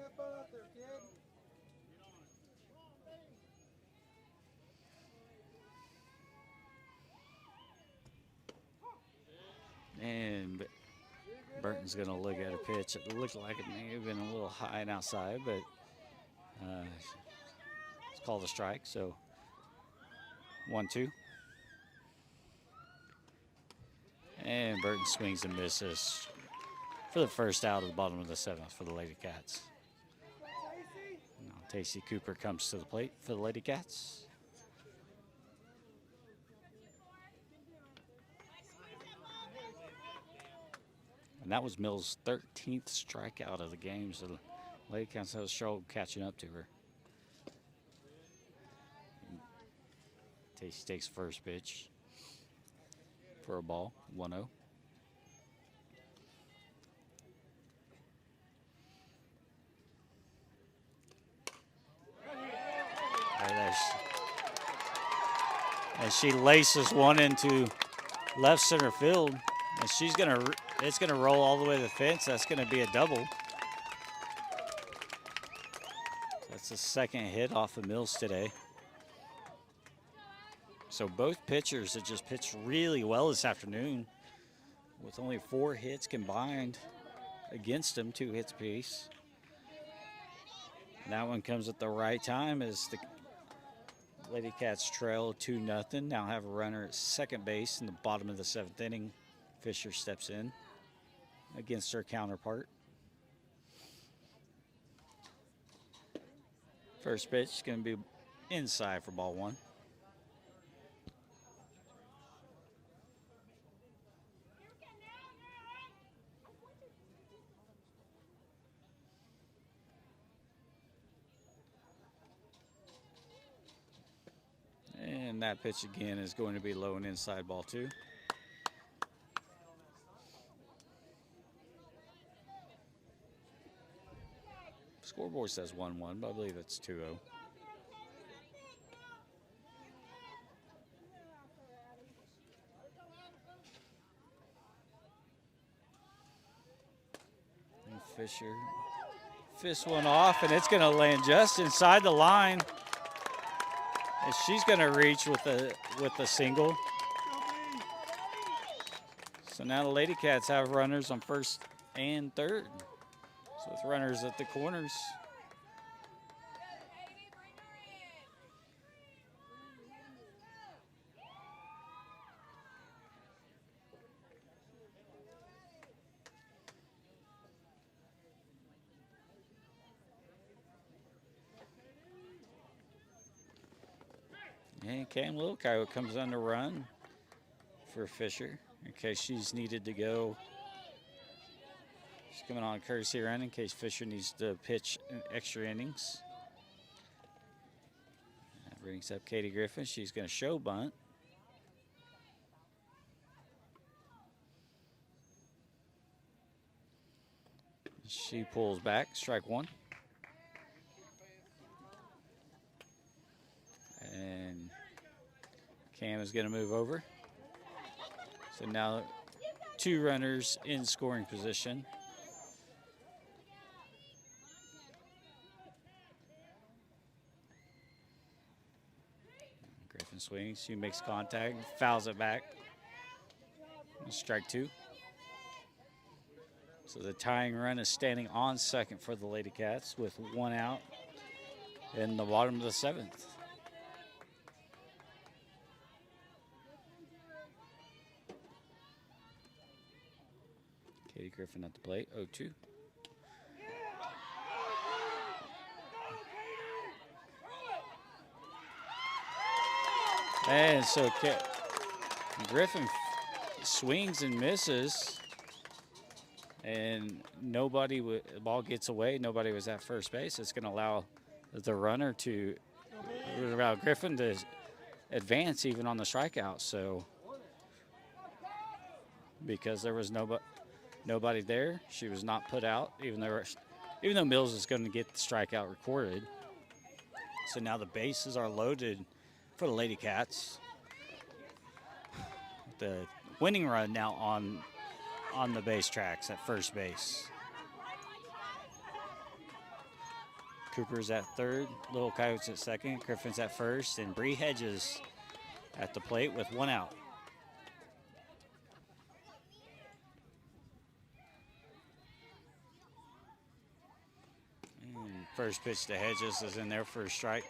Have fun out there, kid. And Burton's going to look at her pitch. It looked like it may have been a little high and outside, but it's called a strike. So 1-2. And Burton swings and misses for the first out of the bottom of the 7th for the Lady Cats. Now Tacey Cooper comes to the plate for the Lady Cats. And that was Mills' 13th strikeout of the game, so the Lady Cats has struggled catching up to her. He takes first pitch for a ball, 1-0. And she laces one into left center field, and it's gonna roll all the way to the fence. That's gonna be a double. That's the second hit off of Mills today. So both pitchers have just pitched really well this afternoon, with only 4 hits combined against them, 2 hits apiece. And that one comes at the right time as the Lady Cats trail 2-0. Now have a runner at second base in the bottom of the 7th inning. Fisher steps in against her counterpart. First pitch is going to be inside for ball 1. And that pitch again is going to be low and inside, ball 2. Scoreboard says 1-1, but I believe it's 2-0. And Fisher fists one off, and it's going to land just inside the line. And she's going to reach with a single. So now the Lady Cats have runners on first and third. So with runners at the corners. And Cam Little Coyote comes on the run for Fisher in case she's needed to go. She's coming on a courtesy run in case Fisher needs to pitch in extra innings. That brings up Katie Griffin. She's going to show bunt. She pulls back, strike 1. And Cam is going to move over. So now 2 runners in scoring position. Griffin swings, she makes contact, fouls it back. Strike 2. So the tying run is standing on second for the Lady Cats with 1 out in the bottom of the 7th. Katie Griffin at the plate, 0-2. And so Griffin swings and misses, and the ball gets away. Nobody was at first base. It's going to allow the runner to allow Griffin to advance even on the strikeout. So because there was nobody there, she was not put out, even though Mills is going to get the strikeout recorded. So now the bases are loaded for the Lady Cats. The winning run now on the base tracks at first base. Cooper's at third, Little Coyotes at second, Griffin's at first, and Bree Hedges at the plate with 1 out. And first pitch to Hedges is in there for a strike.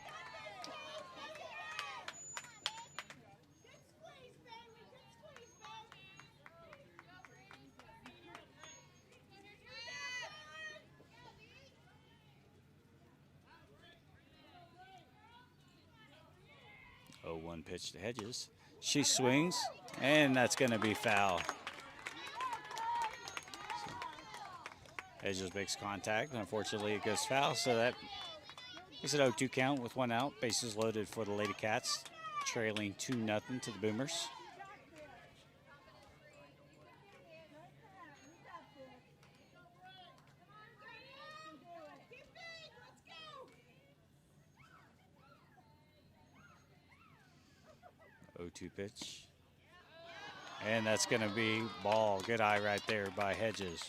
One pitch to Hedges. She swings, and that's going to be foul. So Hedges makes contact. Unfortunately, it goes foul, so that is an 0-2 count with 1 out. Bases loaded for the Lady Cats. trailing 2-0 to the Boomers. Oh, 2 pitch. And that's going to be ball. Good eye right there by Hedges.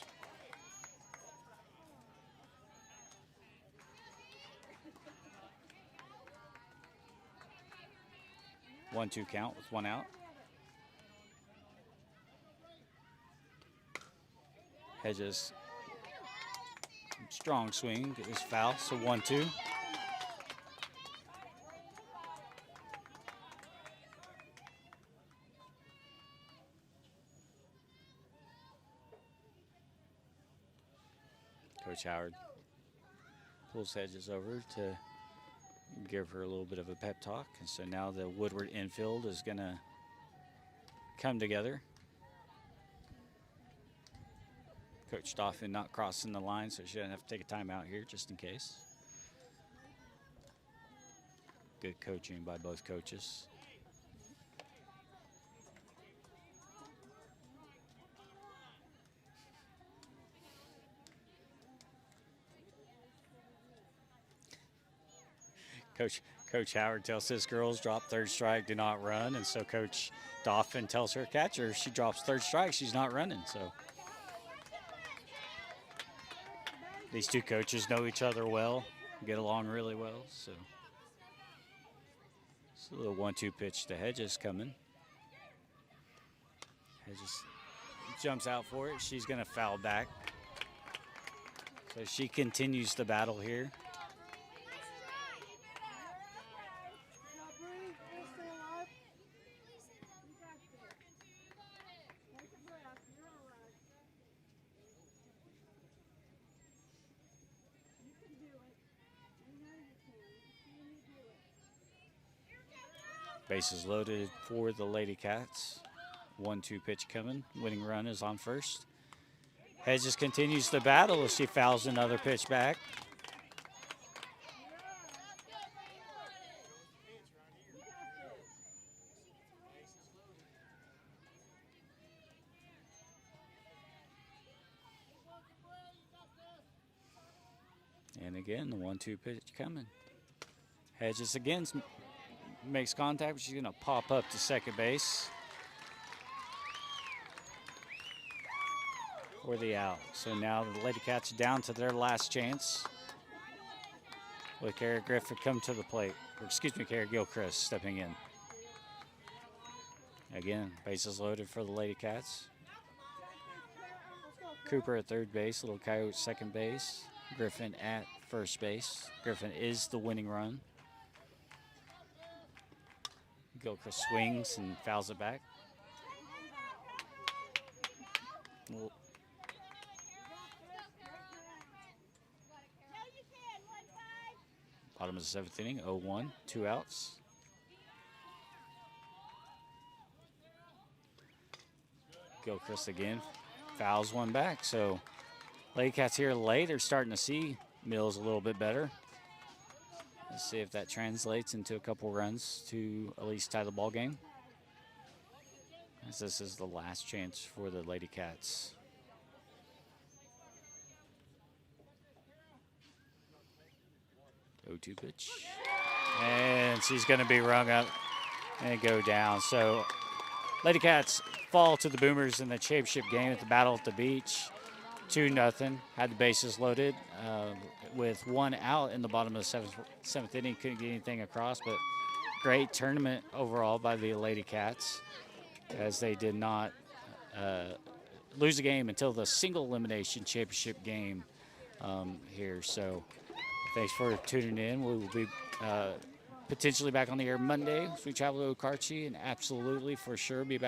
One-two count with 1 out. Hedges, strong swing, it was foul, so 1-2. Coach Howard pulls Hedges over to give her a little bit of a pep talk. And so now the Woodward infield is going to come together. Coach Dauphin not crossing the line, so she doesn't have to take a timeout here just in case. Good coaching by both coaches. Coach Howard tells his girls, drop third strike, do not run. And so Coach Dauphin tells her catcher, she drops third strike, she's not running. So these two coaches know each other well, get along really well. So it's a little 1-2 pitch to Hedges coming. Hedges jumps out for it. She's going to foul back. So she continues the battle here. Bases loaded for the Lady Cats. 1-2 pitch coming. Winning run is on first. Hedges continues the battle as she fouls another pitch back. And again, the 1-2 pitch coming. Hedges again makes contact, but she's going to pop up to second base for the out. So now the Lady Cats are down to their last chance with Kara Griffith come to the plate. Or excuse me, Kara Gilchrist stepping in. Again, bases loaded for the Lady Cats. Cooper at third base, Little Coyote second base, Griffin at first base. Griffin is the winning run. Gilchrist swings and fouls it back. Bottom of the 7th inning, 0-1, 2 outs. Gilchrist again fouls one back. So Lady Cats here late. They're starting to see Mills a little bit better. Let's see if that translates into a couple runs to at least tie the ball game, as this is the last chance for the Lady Cats. Oh, 2 pitch. And she's going to be rung up and go down. So Lady Cats fall to the Boomers in the championship game at the Battle at the Beach. 2-0. Had the bases loaded with 1 out in the bottom of the 7th inning. Couldn't get anything across, but great tournament overall by the Lady Cats, as they did not lose a game until the single elimination championship game here. So thanks for tuning in. We will be potentially back on the air Monday as we travel to Okarche, and absolutely for sure be back